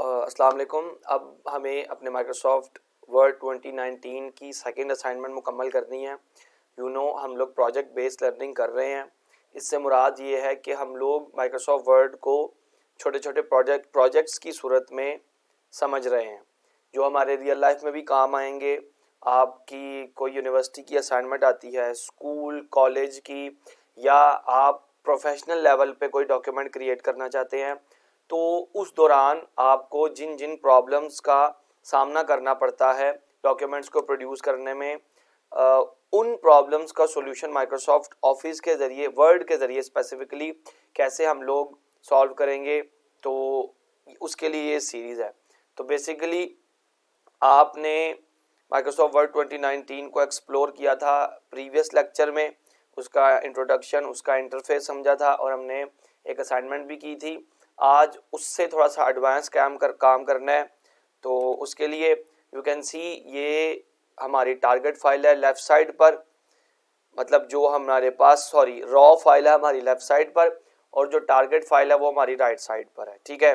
अस्सलाम वालेकुम। अब हमें अपने माइक्रोसॉफ्ट वर्ड 2019 की सेकंड असाइनमेंट मुकम्मल करनी है। हम लोग प्रोजेक्ट बेस्ड लर्निंग कर रहे हैं। इससे मुराद ये है कि हम लोग माइक्रोसॉफ्ट वर्ड को छोटे छोटे प्रोजेक्ट्स की सूरत में समझ रहे हैं जो हमारे रियल लाइफ में भी काम आएंगे। आपकी कोई यूनिवर्सिटी की असाइनमेंट आती है, स्कूल कॉलेज की, या आप प्रोफेशनल लेवल पे कोई डॉक्यूमेंट क्रिएट करना चाहते हैं, तो उस दौरान आपको जिन जिन प्रॉब्लम्स का सामना करना पड़ता है डॉक्यूमेंट्स को प्रोड्यूस करने में, उन प्रॉब्लम्स का सॉल्यूशन माइक्रोसॉफ्ट ऑफिस के ज़रिए, वर्ड के ज़रिए स्पेसिफिकली कैसे हम लोग सॉल्व करेंगे, तो उसके लिए ये सीरीज़ है। तो बेसिकली आपने माइक्रोसॉफ्ट वर्ड 2019 को एक्सप्लोर किया था प्रीवियस लेक्चर में, उसका इंट्रोडक्शन, उसका इंटरफेस समझा था और हमने एक असाइनमेंट भी की थी। आज उससे थोड़ा सा एडवांस काम करना है। तो उसके लिए यू कैन सी ये हमारी टारगेट फाइल है लेफ़्ट साइड पर, मतलब जो हमारे पास रॉ फाइल है हमारी लेफ़्ट साइड पर, और जो टारगेट फाइल है वो हमारी राइट साइड पर है। ठीक है,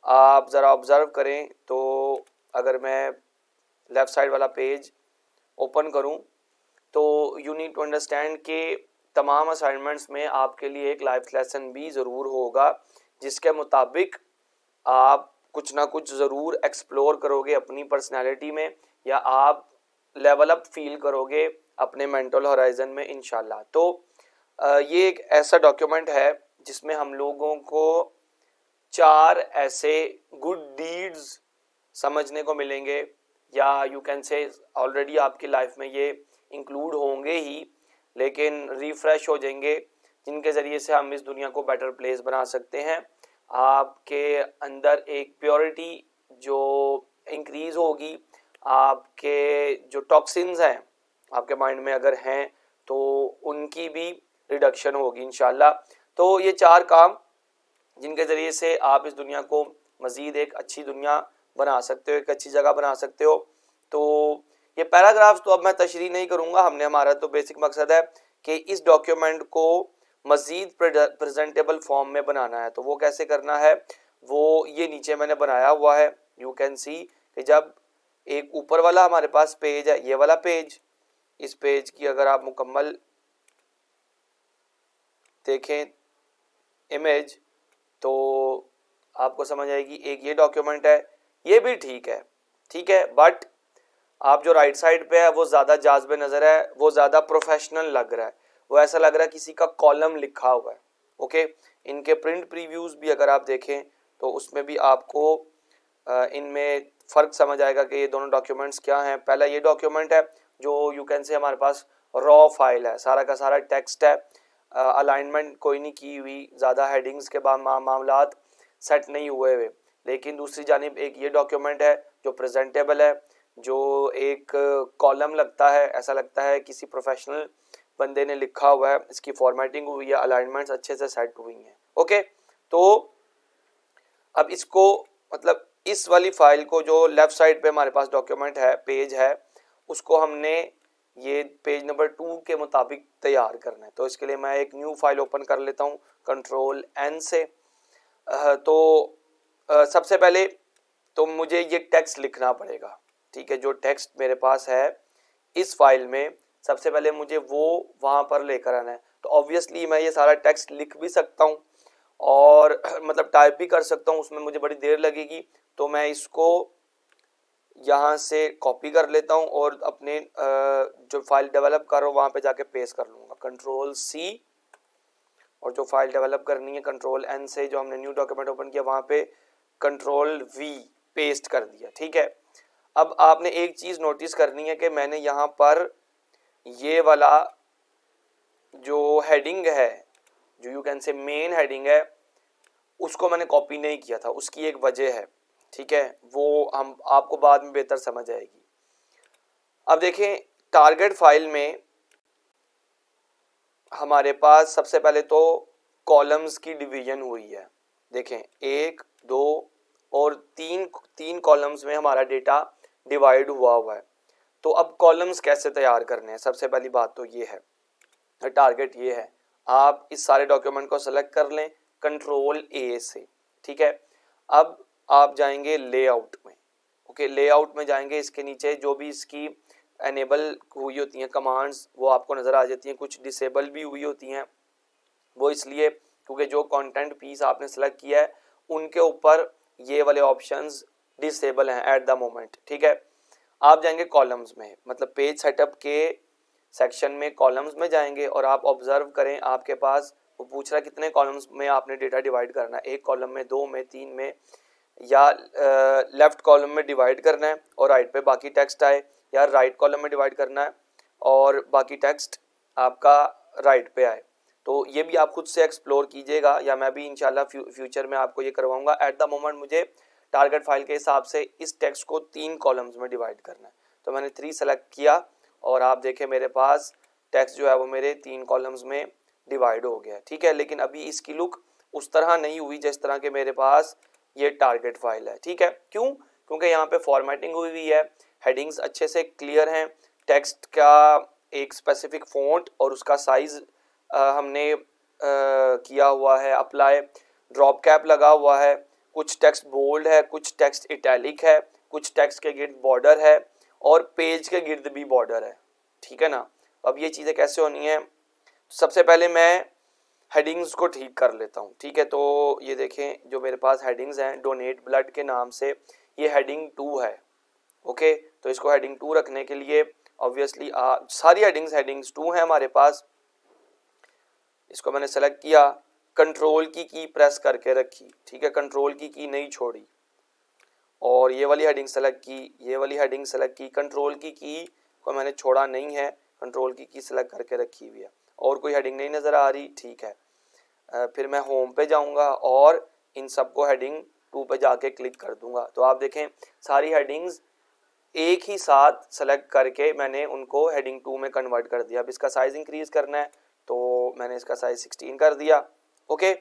आप ज़रा ऑब्ज़र्व करें तो अगर मैं लेफ़्ट साइड वाला पेज ओपन करूं तो यू नीड टू अंडरस्टैंड कि तमाम असाइनमेंट्स में आपके लिए एक लाइफ लेसन भी ज़रूर होगा, जिसके मुताबिक आप कुछ ना कुछ ज़रूर एक्सप्लोर करोगे अपनी पर्सनैलिटी में, या आप लेवल अप फील करोगे अपने मेंटल होराइजन में इंशाल्लाह। तो ये एक ऐसा डॉक्यूमेंट है जिसमें हम लोगों को 4 ऐसे गुड डीड्स समझने को मिलेंगे, या यू कैन से ऑलरेडी आपकी लाइफ में ये इंक्लूड होंगे ही, लेकिन रिफ्रेश हो जाएंगे, जिनके ज़रिए से हम इस दुनिया को बेटर प्लेस बना सकते हैं। आपके अंदर एक प्योरिटी जो इंक्रीज़ होगी, आपके जो टॉक्सिन्स हैं आपके माइंड में अगर हैं तो उनकी भी रिडक्शन होगी इंशाल्लाह। तो ये 4 काम जिनके ज़रिए से आप इस दुनिया को मज़ीद एक अच्छी दुनिया बना सकते हो, एक अच्छी जगह बना सकते हो। तो ये पैराग्राफ्स तो अब मैं तशरीह नहीं करूँगा, हमारा तो बेसिक मकसद है कि इस डॉक्यूमेंट को मज़ीद प्रेजेंटेबल फॉर्म में बनाना है। तो वो कैसे करना है, वो ये नीचे मैंने बनाया हुआ है। यू कैन सी कि जब एक ऊपर वाला हमारे पास पेज है, ये वाला पेज, इस पेज की अगर आप मुकम्मल देखें इमेज तो आपको समझ आएगी। एक ये डॉक्यूमेंट है, ये भी ठीक है, बट आप जो राइट साइड पे है वो ज़्यादा जाज़बे नज़र है, वो ज़्यादा प्रोफेशनल लग रहा है, वो ऐसा लग रहा है किसी का कॉलम लिखा हुआ है। ओके, इनके प्रिंट प्रीव्यूज़ भी अगर आप देखें तो उसमें भी आपको इनमें फ़र्क समझ आएगा कि ये दोनों डॉक्यूमेंट्स क्या हैं। पहला ये डॉक्यूमेंट है जो यू कैन से हमारे पास रॉ फाइल है, सारा का सारा टेक्स्ट है, अलाइनमेंट कोई नहीं की हुई, ज़्यादा हेडिंग्स के बाद मामलात सेट नहीं हुए हुए। लेकिन दूसरी जानिब एक ये डॉक्यूमेंट है जो प्रेजेंटेबल है, जो एक कॉलम लगता है, ऐसा लगता है किसी प्रोफेशनल बंदे ने लिखा हुआ है, इसकी फॉर्मेटिंग हुई है, अलाइनमेंट्स अच्छे से सेट हुई हैं। ओके, तो अब इसको मतलब इस वाली फाइल को जो लेफ़्ट साइड पे हमारे पास डॉक्यूमेंट है, पेज है, उसको हमने ये पेज नंबर 2 के मुताबिक तैयार करना है। तो इसके लिए मैं एक न्यू फाइल ओपन कर लेता हूँ कंट्रोल N से। तो सबसे पहले तो मुझे ये टेक्स्ट लिखना पड़ेगा। ठीक है, जो टेक्स्ट मेरे पास है इस फाइल में, सबसे पहले मुझे वो वहाँ पर लेकर आना है। तो ऑब्वियसली मैं ये सारा टेक्स्ट लिख भी सकता हूँ और मतलब टाइप भी कर सकता हूँ, उसमें मुझे बड़ी देर लगेगी। तो मैं इसको यहाँ से कॉपी कर लेता हूँ और अपने जो फाइल डेवलप कर रहा हूँ वहाँ पे जाके पेस्ट कर लूँगा, कंट्रोल C, और जो फाइल डेवलप करनी है कंट्रोल N से, जो हमने न्यू डॉक्यूमेंट ओपन किया वहाँ पे कंट्रोल V पेस्ट कर दिया। ठीक है, अब आपने एक चीज़ नोटिस करनी है कि मैंने यहाँ पर ये वाला जो हेडिंग है, जो you can say main heading है, उसको मैंने कॉपी नहीं किया था। उसकी एक वजह है, ठीक है, वो हम आपको बाद में बेहतर समझ आएगी। अब देखें, टारगेट फाइल में हमारे पास सबसे पहले तो कॉलम्स की डिवीजन हुई है। देखें, 1, 2 और 3 कॉलम्स में हमारा डेटा डिवाइड हुआ है। तो अब कॉलम्स कैसे तैयार करने हैं, सबसे पहली बात तो ये है, टारगेट ये है, आप इस सारे डॉक्यूमेंट को सेलेक्ट कर लें कंट्रोल A से। ठीक है, अब आप जाएंगे लेआउट में। ओके, लेआउट में जाएंगे, इसके नीचे जो भी इसकी एनेबल हुई होती हैं कमांड्स वो आपको नज़र आ जाती हैं, कुछ डिसेबल भी हुई होती हैं। वो इसलिए क्योंकि जो कंटेंट पीस आपने सेलेक्ट किया है उनके ऊपर ये वाले ऑप्शंस डिसेबल हैं एट द मोमेंट। ठीक है, आप जाएंगे कॉलम्स में, मतलब पेज सेटअप के सेक्शन में कॉलम्स में जाएंगे और आप ऑब्जर्व करें आपके पास वो पूछ रहा है कितने कॉलम्स में आपने डेटा डिवाइड करना है, एक कॉलम में, दो में, तीन में, या लेफ्ट कॉलम में डिवाइड करना है और राइट पे बाकी टेक्स्ट आए, या राइट कॉलम में डिवाइड करना है और बाकी टेक्स्ट आपका राइट पे आए। तो ये भी आप खुद से एक्सप्लोर कीजिएगा, या मैं भी इंशाल्लाह फ्यूचर में आपको ये करवाऊंगा। एट द मोमेंट मुझे टारगेट फाइल के हिसाब से इस टेक्स्ट को 3 कॉलम्स में डिवाइड करना है, तो मैंने 3 सेलेक्ट किया और आप देखें मेरे पास टेक्स्ट जो है वो मेरे 3 कॉलम्स में डिवाइड हो गया। ठीक है, लेकिन अभी इसकी लुक उस तरह नहीं हुई जिस तरह के मेरे पास ये टारगेट फाइल है। ठीक है, क्यों? क्योंकि यहाँ पे फॉर्मेटिंग हुई हुई है, हेडिंग्स अच्छे से क्लियर हैं, टेक्स्ट का एक स्पेसिफिक फॉन्ट और उसका साइज हमने किया हुआ है अप्लाई, ड्रॉप कैप लगा हुआ है, कुछ टेक्स्ट बोल्ड है, कुछ टेक्स्ट इटैलिक है, कुछ टेक्स्ट के गिर्द बॉर्डर है और पेज के गिर्द भी बॉर्डर है। ठीक है ना, अब ये चीज़ें कैसे होनी है, सबसे पहले मैं हेडिंग्स को ठीक कर लेता हूँ। ठीक है, तो ये देखें जो मेरे पास हेडिंग्स हैं डोनेट ब्लड के नाम से, ये हेडिंग 2 है। ओके, तो इसको हेडिंग 2 रखने के लिए ऑब्वियसली सारी हेडिंग्स 2 हैं हमारे पास। इसको मैंने सेलेक्ट किया, कंट्रोल की प्रेस करके रखी। ठीक है, कंट्रोल की नहीं छोड़ी और ये वाली हेडिंग सेलेक्ट की, ये वाली हेडिंग सेलेक्ट की, कंट्रोल की को मैंने छोड़ा नहीं है, कंट्रोल की सेलेक्ट करके रखी हुई है। और कोई हेडिंग नहीं नज़र आ रही, ठीक है। फिर मैं होम पे जाऊंगा और इन सबको हेडिंग 2 पे जाके क्लिक कर दूंगा। तो आप देखें सारी हेडिंग्स एक ही साथ सेलेक्ट करके मैंने उनको हेडिंग 2 में कन्वर्ट कर दिया। अब इसका साइज इंक्रीज करना है तो मैंने इसका साइज 16 कर दिया। ओके,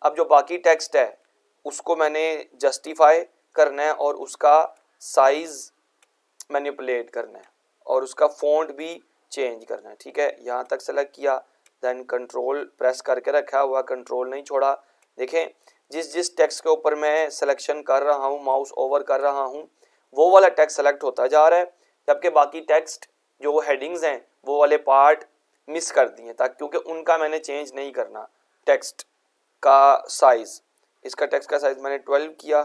अब जो बाकी टेक्स्ट है उसको मैंने जस्टिफाई करना है और उसका साइज मैनिपुलेट करना है और उसका फॉन्ट भी चेंज करना है। ठीक है, यहाँ तक सेलेक्ट किया, देन कंट्रोल प्रेस करके रखा हुआ, कंट्रोल नहीं छोड़ा। देखें जिस जिस टेक्स्ट के ऊपर मैं सिलेक्शन कर रहा हूँ, माउस ओवर कर रहा हूँ, वो वाला टेक्स्ट सेलेक्ट होता जा रहा है, जबकि बाकी टेक्स्ट जो हेडिंग्स हैं वो वाले पार्ट मिस कर दिए, ताकि क्योंकि उनका मैंने चेंज नहीं करना। टेक्स्ट का साइज, इसका टेक्स्ट का साइज मैंने 12 किया,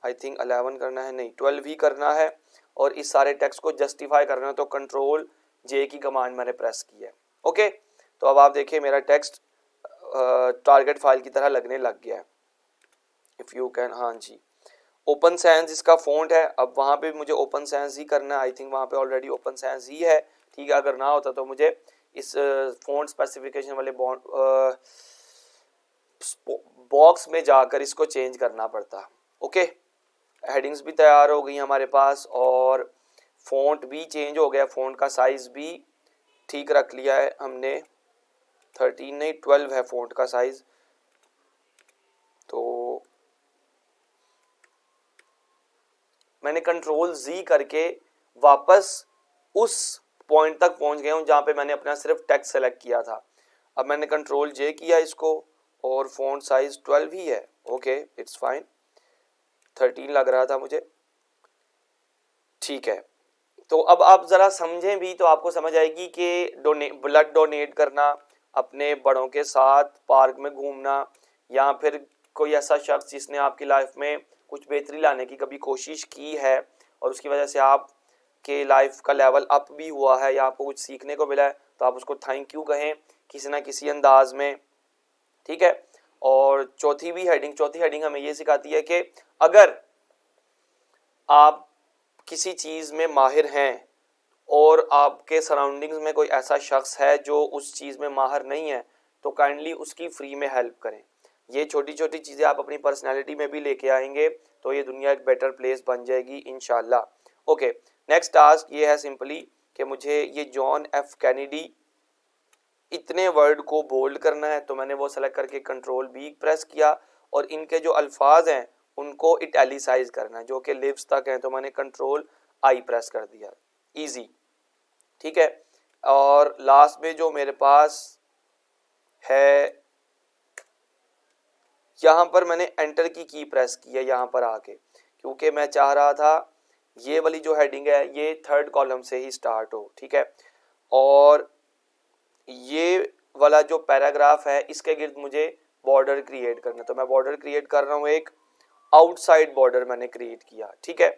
आई थिंक 11 करना है, नहीं 12 ही करना है। और इस सारे टेक्स्ट को जस्टिफाई करना है तो कंट्रोल जे की कमांड मैंने प्रेस की है। ओके, तो अब आप देखिए मेरा टेक्स्ट टारगेट फाइल की तरह लगने लग गया है। इफ़ यू कैन, हाँ जी, ओपन सैंस इसका फॉन्ट है। अब वहाँ पे मुझे ओपन सैंस ही करना है, आई थिंक वहाँ पे ऑलरेडी ओपन सैंस ही है। ठीक है, अगर ना होता तो मुझे इस फॉन्ट स्पेसिफिकेशन वाले बॉक्स में जाकर इसको चेंज करना पड़ता। ओके, हेडिंग्स भी तैयार हो गई हमारे पास और फॉन्ट भी चेंज हो गया, फॉन्ट का साइज भी ठीक रख लिया है हमने, 13 नहीं 12 है फॉन्ट का साइज। तो मैंने कंट्रोल जी करके वापस उस पॉइंट तक पहुंच गया हूं जहां पे मैंने अपना सिर्फ टेक्स्ट सेलेक्ट किया था। अब मैंने कंट्रोल जे किया इसको और फॉन्ट साइज 12 ही है। ओके, इट्स फाइन, 13 लग रहा था मुझे। ठीक है, तो अब आप ज़रा समझें भी तो आपको समझ आएगी कि ब्लड डोनेट करना, अपने बड़ों के साथ पार्क में घूमना, या फिर कोई ऐसा शख्स जिसने आपकी लाइफ में कुछ बेहतरी लाने की कभी कोशिश की है और उसकी वजह से आप के लाइफ का लेवल अप भी हुआ है या आपको कुछ सीखने को मिला है, तो आप उसको थैंक यू कहें किसी ना किसी अंदाज में। ठीक है, और चौथी हेडिंग हमें ये सिखाती है कि अगर आप किसी चीज़ में माहिर हैं और आपके सराउंडिंग्स में कोई ऐसा शख्स है जो उस चीज़ में माहिर नहीं है, तो काइंडली उसकी फ्री में हेल्प करें। ये छोटी छोटी चीज़ें आप अपनी पर्सनैलिटी में भी लेके आएंगे तो ये दुनिया एक बेटर प्लेस बन जाएगी इंशाल्लाह। ओके, नेक्स्ट टास्क ये है सिंपली कि मुझे ये जॉन एफ कैनेडी इतने वर्ड को बोल्ड करना है, तो मैंने वो सेलेक्ट करके कंट्रोल बी प्रेस किया और इनके जो अल्फाज हैं उनको इटैलिसाइज करना है जो कि लिप्स तक हैं, तो मैंने कंट्रोल आई प्रेस कर दिया, इजी। ठीक है, और लास्ट में जो मेरे पास है यहाँ पर मैंने एंटर की प्रेस की है यहाँ पर आके, क्योंकि मैं चाह रहा था ये वाली जो हेडिंग है ये थर्ड कॉलम से ही स्टार्ट हो, ठीक है। और ये वाला जो पैराग्राफ है इसके गिर्द मुझे बॉर्डर क्रिएट करना है, तो मैं बॉर्डर क्रिएट कर रहा हूँ, एक आउटसाइड बॉर्डर मैंने क्रिएट किया, ठीक है।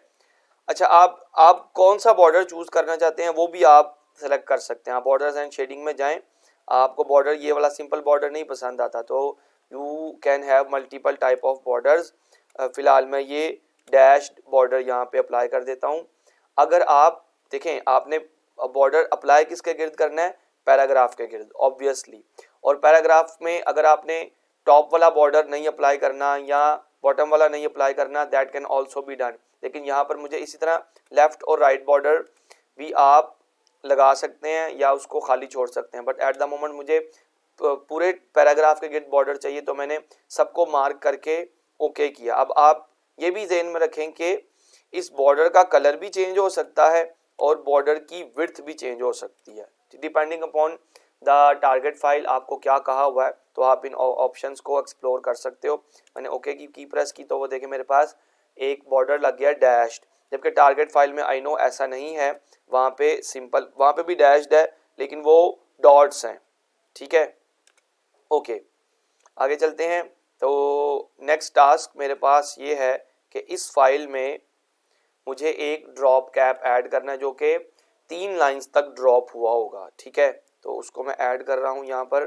अच्छा, आप कौन सा बॉर्डर चूज करना चाहते हैं वो भी आप सेलेक्ट कर सकते हैं। आप बॉर्डर्स एंड शेडिंग में जाएं, आपको बॉर्डर ये वाला सिंपल बॉर्डर नहीं पसंद आता तो you can have multiple type of borders. फिलहाल मैं ये डैश्ड बॉर्डर यहाँ पे अप्लाई कर देता हूँ। अगर आप देखें, आपने बॉर्डर अप्लाई किसके गिर्द करना है, पैराग्राफ के गिर्द ऑब्वियसली। और पैराग्राफ में अगर आपने टॉप वाला बॉर्डर नहीं अप्लाई करना या बॉटम वाला नहीं अप्लाई करना, that can also be done. लेकिन यहाँ पर मुझे इसी तरह लेफ्ट और राइट बॉर्डर भी आप लगा सकते हैं या उसको खाली छोड़ सकते हैं, बट एट द मोमेंट मुझे पूरे पैराग्राफ के गिर्द बॉर्डर चाहिए, तो मैंने सबको मार्क करके ओके किया। अब आप ये भी ध्यान में रखें कि इस बॉर्डर का कलर भी चेंज हो सकता है और बॉर्डर की विड्थ भी चेंज हो सकती है, depending upon the target file आपको क्या कहा हुआ है, तो आप इन ऑप्शंस को एक्सप्लोर कर सकते हो। मैंने ओके की प्रेस की तो वो देखें मेरे पास एक बॉर्डर लग गया डैश्ड, जबकि टारगेट फाइल में आई नो ऐसा नहीं है, वहाँ पे सिंपल, वहाँ पे भी डैश्ड है लेकिन वो डॉट्स हैं, ठीक है। ओके, आगे चलते हैं। तो नेक्स्ट टास्क मेरे पास ये है कि इस फाइल में मुझे एक ड्रॉप कैप ऐड करना है जो कि 3 लाइंस तक ड्रॉप हुआ होगा, ठीक है। तो उसको मैं ऐड कर रहा हूँ यहाँ पर।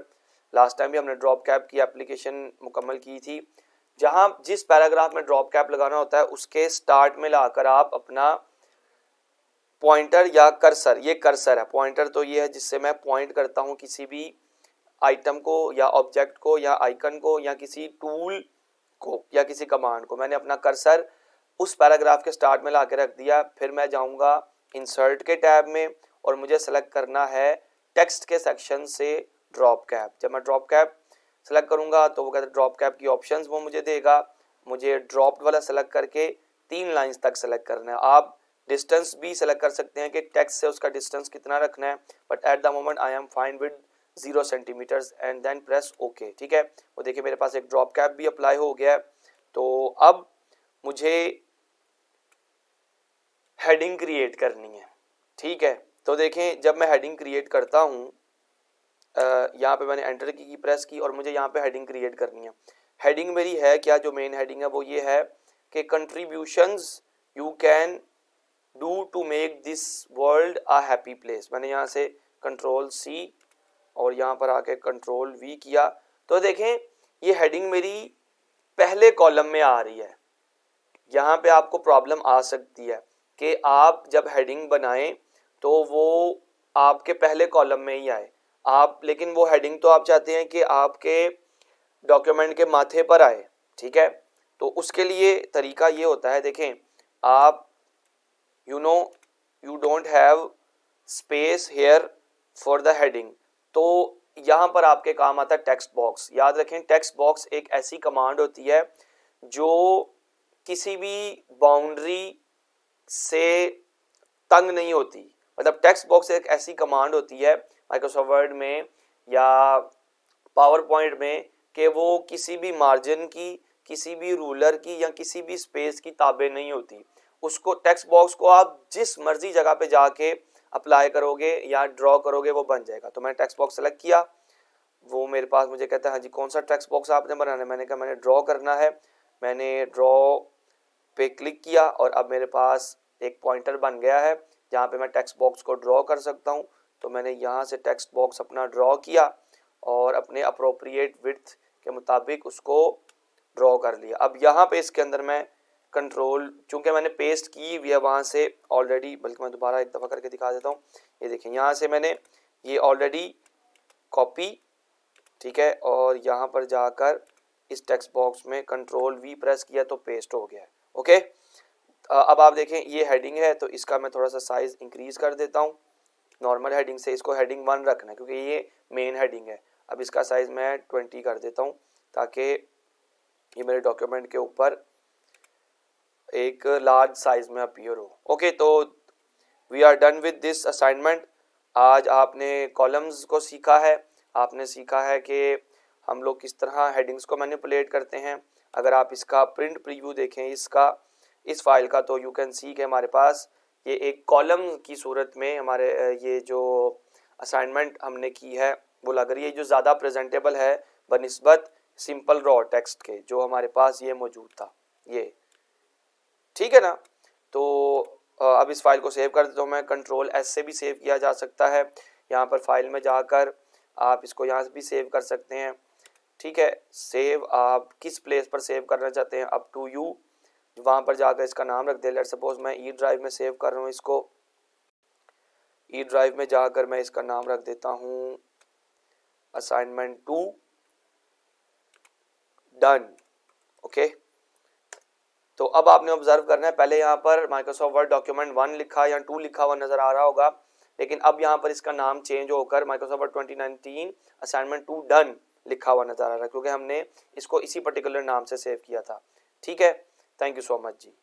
लास्ट टाइम भी हमने ड्रॉप कैप की एप्लीकेशन मुकम्मल की थी। जहाँ जिस पैराग्राफ में ड्रॉप कैप लगाना होता है उसके स्टार्ट में लाकर आप अपना पॉइंटर या कर्सर, ये कर्सर है, पॉइंटर तो ये है जिससे मैं पॉइंट करता हूँ किसी भी आइटम को या ऑब्जेक्ट को या आइकन को या किसी टूल को या किसी कमांड को। मैंने अपना कर्सर उस पैराग्राफ के स्टार्ट में ला के रख दिया। फिर मैं जाऊंगा इंसर्ट के टैब में और मुझे सेलेक्ट करना है टेक्स्ट के सेक्शन से ड्रॉप कैप। जब मैं ड्रॉप कैप सेलेक्ट करूंगा तो वो कहते हैं ड्रॉप कैप की ऑप्शंस वो मुझे देगा। मुझे ड्रॉप्ड वाला सेलेक्ट करके 3 लाइंस तक सेलेक्ट करना है। आप डिस्टेंस भी सेलेक्ट कर सकते हैं कि टेक्स्ट से उसका डिस्टेंस कितना रखना है, but at the moment I am fine with 0 centimetres and then press okay, ठीक है। वो देखिए मेरे पास एक ड्रॉप कैप भी अप्लाई हो गया है। तो अब मुझे हेडिंग क्रिएट करनी है, ठीक है। तो देखें जब मैं हेडिंग क्रिएट करता हूँ, यहाँ पे मैंने एंटर की प्रेस की और मुझे यहाँ पे हेडिंग क्रिएट करनी है। हेडिंग मेरी है क्या, जो मेन हेडिंग है वो ये है कि contributions you can do to make this world a happy place. मैंने यहाँ से कंट्रोल C और यहाँ पर आके कंट्रोल V किया। तो देखें ये हेडिंग मेरी पहले कॉलम में आ रही है। यहाँ पे आपको प्रॉब्लम आ सकती है कि आप जब हेडिंग बनाएं तो वो आपके पहले कॉलम में ही आए आप, लेकिन वो हेडिंग तो आप चाहते हैं कि आपके डॉक्यूमेंट के माथे पर आए, ठीक है। तो उसके लिए तरीका ये होता है, देखें आप you don't have space here for the heading, तो यहाँ पर आपके काम आता है टेक्स्ट बॉक्स। याद रखें टेक्स्ट बॉक्स एक ऐसी कमांड होती है जो किसी भी बाउंड्री से तंग नहीं होती। मतलब टेक्स्ट बॉक्स एक ऐसी कमांड होती है माइक्रोसॉफ्ट वर्ड में या पावर पॉइंट में कि वो किसी भी मार्जिन की, किसी भी रूलर की या किसी भी स्पेस की ताबे नहीं होती। उसको टेक्स्ट बॉक्स को आप जिस मर्जी जगह पे जाके अप्लाई करोगे या ड्रॉ करोगे वो बन जाएगा। तो मैंने टेक्स्ट बॉक्स सेलेक्ट किया, वो मेरे पास मुझे कहता है हाँ जी कौन सा टेक्स्ट बॉक्स आपने बनाना है। मैंने कहा मैंने ड्रॉ करना है। मैंने ड्रॉ पे क्लिक किया और अब मेरे पास एक पॉइंटर बन गया है जहाँ पे मैं टेक्स्ट बॉक्स को ड्रॉ कर सकता हूँ। तो मैंने यहाँ से टेक्स्ट बॉक्स अपना ड्रॉ किया और अपने अप्रोप्रिएट विड्थ के मुताबिक उसको ड्रॉ कर लिया। अब यहाँ पे इसके अंदर मैं कंट्रोल, चूँकि मैंने पेस्ट की हुई है वहाँ से ऑलरेडी, बल्कि मैं दोबारा एक दफ़ा करके दिखा देता हूँ। ये देखें यहाँ से मैंने ये ऑलरेडी कॉपी, ठीक है, और यहाँ पर जाकर इस टेक्स्ट बॉक्स में कंट्रोल V प्रेस किया तो पेस्ट हो गया है। ओके, अब आप देखें ये हेडिंग है तो इसका मैं थोड़ा सा साइज़ इंक्रीज़ कर देता हूँ। नॉर्मल हेडिंग से इसको हेडिंग 1 रखना है क्योंकि ये मेन हेडिंग है। अब इसका साइज़ मैं 20 कर देता हूँ ताकि ये मेरे डॉक्यूमेंट के ऊपर एक लार्ज साइज में अपीयर हो। ओके, तो we are done with this assignment. आज आपने कॉलम्स को सीखा है, आपने सीखा है कि हम लोग किस तरह हेडिंग्स को मैनिपुलेट करते हैं। अगर आप इसका प्रिंट प्रीव्यू देखें इस फाइल का, तो यू कैन सी कि हमारे पास ये एक कॉलम की सूरत में हमारे ये जो असाइनमेंट हमने की है वो लग रही है, जो ज़्यादा प्रेजेंटेबल है बनिस्बत सिंपल रॉ टेक्स्ट के जो हमारे पास ये मौजूद था। ये ठीक है ना। तो अब इस फाइल को सेव कर देता हूँ मैं। कंट्रोल एस से भी सेव किया जा सकता है। यहाँ पर फाइल में जाकर आप इसको यहाँ से भी सेव कर सकते हैं। ठीक है, सेव आप किस प्लेस पर सेव करना चाहते हैं, अप टू यू। वहाँ पर जाकर इसका नाम रख दे। लेट्स सपोज मैं ई ड्राइव में सेव कर रहा हूँ इसको। ई ड्राइव में जाकर मैं इसका नाम रख देता हूँ असाइनमेंट 2 डन। ओके, तो अब आपने ऑब्जर्व करना है, पहले यहाँ पर माइक्रोसॉफ्ट वर्ड डॉक्यूमेंट 1 लिखा या 2 लिखा हुआ नजर आ रहा होगा, लेकिन अब यहाँ पर इसका नाम चेंज होकर माइक्रोसॉफ्ट वर्ड 2019 असाइनमेंट 2 डन लिखा हुआ नजर आ रहा है, क्योंकि हमने इसको इसी पर्टिकुलर नाम से सेव किया था। ठीक है, thank you so much ji.